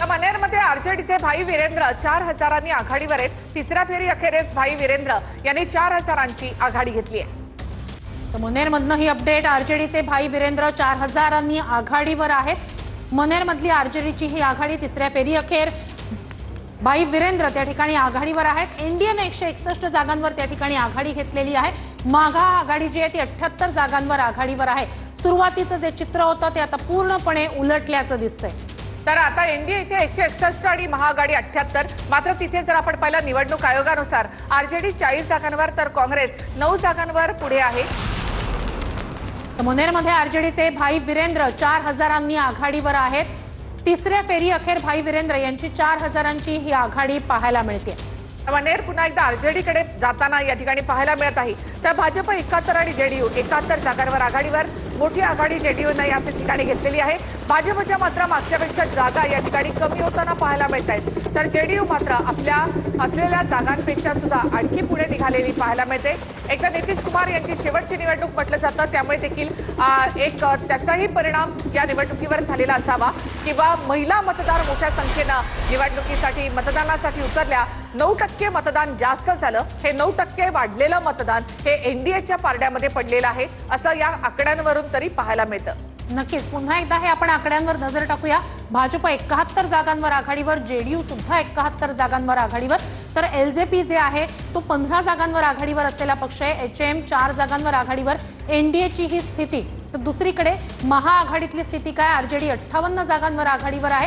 मनेरमध्ये आरजेडीचे भाई वीरेंद्र 4,000 आघाडीवर आहेत। तिसऱ्या फेरी अखेरीस भाई वीरेंद्र यांनी 4,000 आघाडी घेतली आहे। तर मनेरमधनं ही अपडेट, आरजेडीचे भाई वीरेंद्र 4,000 आघाडीवर आहेत। मनेरमधली आरजेडीची ही आघाडी तिसऱ्या फेरी अखेर भाई वीरेंद्र त्या ठिकाणी आघाडीवर आहेत। इंडियन 161 जागांवर त्या ठिकाणी आघाडी घेतलेली आहे। माघा आघाडी जी आहे ती 78 जागांवर आघाडीवर आहे। सुरुवातीचं जे चित्र होतं ते आता पूर्णपणे उलटल्याचं दिसतंय। तर आता एनडीए इथे 161 आणि महाआघाडी 78। मात्र तिथे जर आपण पाहिलं निवडणूक आयोगानुसार आरजेडी 40 जागांवर तर काँग्रेस 9 जागांवर पुढे आहे। मनेरमध्ये आरजेडीचे भाई वीरेंद्र 4,000 आघाडीवर आहेत। तिसऱ्या फेरी अखेर भाई वीरेंद्र यांची 4,000 ही आघाडी पाहायला मिळते। मनेर पुन्हा एकदा आरजेडीकडे जाताना या ठिकाणी पाहायला मिळत आहे। तर भाजप 71 आणि जेडीयू 71 जागांवर आघाडीवर। मोठी आघाडी जेडीयूने या ठिकाणी घेतलेली आहे। भाजपच्या मात्र मागच्यापेक्षा जागा या ठिकाणी कमी होताना पाहायला मिळत आहेत। तर जेडीयू मात्र आपल्या असलेल्या जागांपेक्षा सुद्धा आणखी पुढे निघालेली पाहायला मिळते। एकदा नितीश कुमार यांची शेवटची निवडणूक म्हटलं जातं, त्यामुळे देखील एक त्याचाही परिणाम या निवडणुकीवर झालेला असावा किंवा महिला मतदार मोठ्या संख्येनं निवडणुकीसाठी मतदानासाठी उतरल्या। 9% मतदान जास्त झालं। हे 9% वाढलेलं मतदान हे एनडीएच्या पारड्यामध्ये पडलेलं आहे असं या आकड्यांवरून तरी पाहायला मिळतं। नक्कीच पुन्हा एकदा हे आपण आकड्यांवर नजर टाकूया। भाजप 71 जागांवर आघाडीवर, जेडीयू सुद्धा 71 जागांवर आघाडीवर, तर एलजेपी जे आहे तो 15 जागांवर आघाडीवर असलेला पक्ष आहे। एचएम 4 जागांवर आघाडीवर। एनडीएची ही स्थिती। तर दुसरीकडे महाआघाडीतली स्थिती काय? आरजेडी 58 जागांवर आघाडीवर आहे।